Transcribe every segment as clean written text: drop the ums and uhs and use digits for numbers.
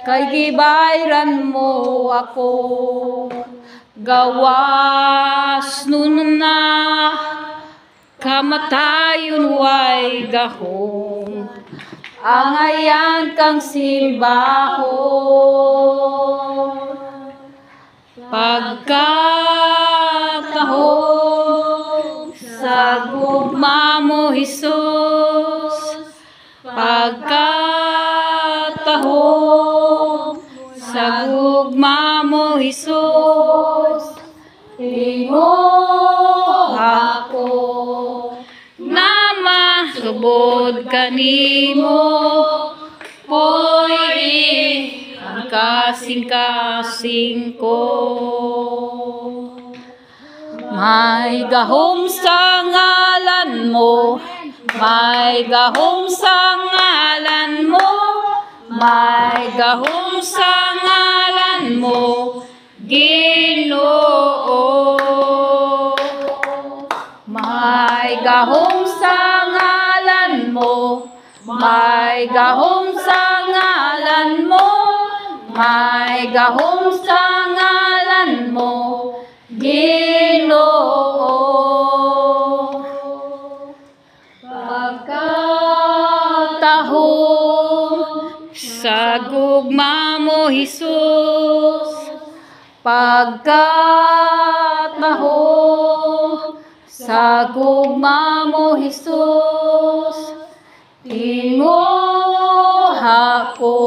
kay gibayran mo ako. Gawas nun na kamatayon way gahom, angayan kang simbahon. Pagkatahom sa gugma mo Hesus, pagkatahom sa gugma mo Hesus, tingog ako na masubod kanimo, pwede ang kasing-kasing ko. May gahom sa ngalan mo, may gahom sa ngalan mo, may gahom sa ngalan mo, Ginoo. May gahom sa ngalan mo, may gahom sa ngalan mo, may gahom sa ngalan mo, Ginoo. Pagkatahom sa gugma mo Hesus, pagkatahom sa gugma mo Hesus, tingog ako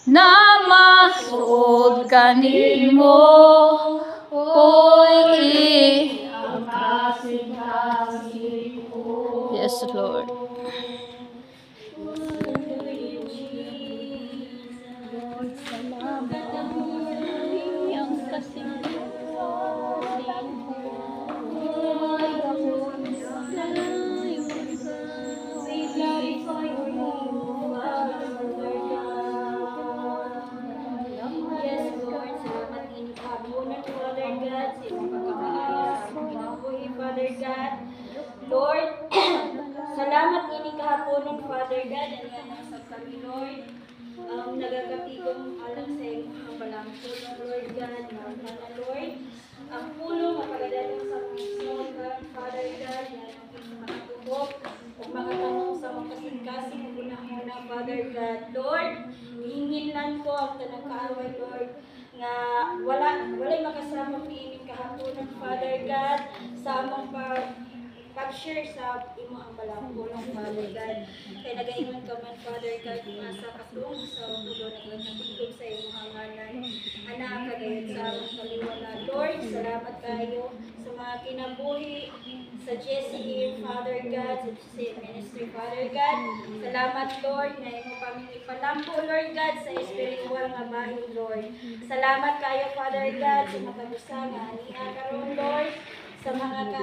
na masuod kanimo, pwede ang kasing-kasing ko. Yes, Lord. Father God, Lord, salamat ini kahaponon, Father God, and sa kami, Lord, nagakatigong alam sa iyong mga balangkod, Lord God, mga Lord, ang pulong, mapagadalang sa Panginoon, Father God, yan ang inyong makatubok, o makatanong sa mga kasing-kasing, unang-una, Father God, Lord, hingin lang ko ang tanang kaaway, Lord, nga walay makasama piining kahaponan, Father God, sa among pag-share sa imo ang balangkulong, Father God. Kaya nagaingon ka man, Father God, nga sa katulong sa ulo na nagkatigog sa imo hanganan, anak kagayod sa among kaliwala. Lord, salamat kayo sa mga kinabuhi sa GSCM, Father God, sa GSCM Ministry, Father God. Salamat, Lord, na imo kami ipalampo, Lord God, sa espiritual nga bahin, Lord. Salamat kayo, Father God, sa matagusa nga aniya karon, Lord, sa mga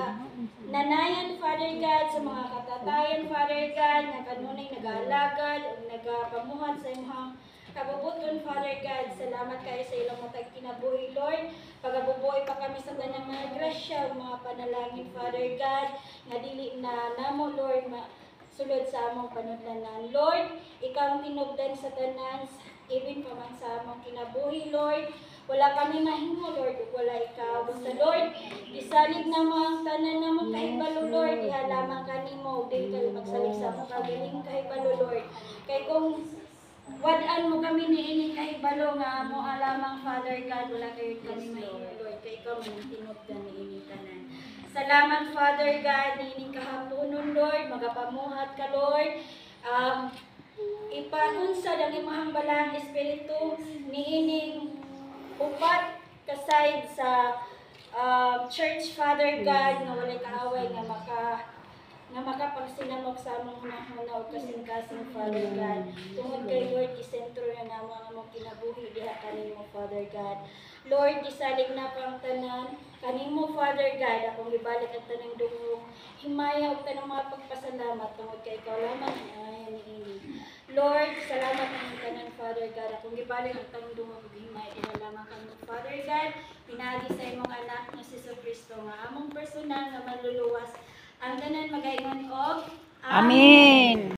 nanayan, Father God, sa mga katatayan, Father God, na kanunay nag-aalagad o nagapamuhat sa imong kabubuton, Father God. Salamat kayo sa ilang matag kinabuhi, Lord. Pagabubuhay pa kami sa tanang mga grasya, mga panalangin, Father God, nga dili na namo, Lord, sulod sa among panudlanan. Lord, ikaw ang tinubdan sa tanan, even pa man sa among kinabuhi, Lord. Wala kami mahimo, Lord, ug wala ikaw. Basta, Lord, isalig na mo ang tanan na mo kahibalo, Lord. Diha lamang kanimo, dili kayo magsalig sa mo kagaling kahibalo, Lord. Kay kung wadaan mo kami ni ini kahibalo nga mo alamang, Father God, wala kayo kami mahimo, Lord. Kay ikaw man tinubdan ni ini tanan. Salamat, Father God, ni ining kahaponon, Lord. Magapamuhat ka, Lord. Ipakunsad ang imong balang espiritu ni ining upat kasayod sa church, Father God, nga walay kaaway nga makapagsinamok sa among hunahuna o kasing-kasing, Father God. Tungod kay Lord, isentro na namo ang among kinabuhi diha kanimo, Father God. Lord, isalig na pang tanan kanimo, Father God, akong ibalik ang tanang dungog. Himaya og tanang mga pagpasalamat tungod kay ikaw lamang ang niini. Lord, salamat ng tanan, Father God, akong ibalik ang tanang dungog ug himaya diha lamang kanimo, Father God. Pinagi sa imong anak nga si Kristo nga among personal nga manluluwas. Ang tanan magaingon og Amen.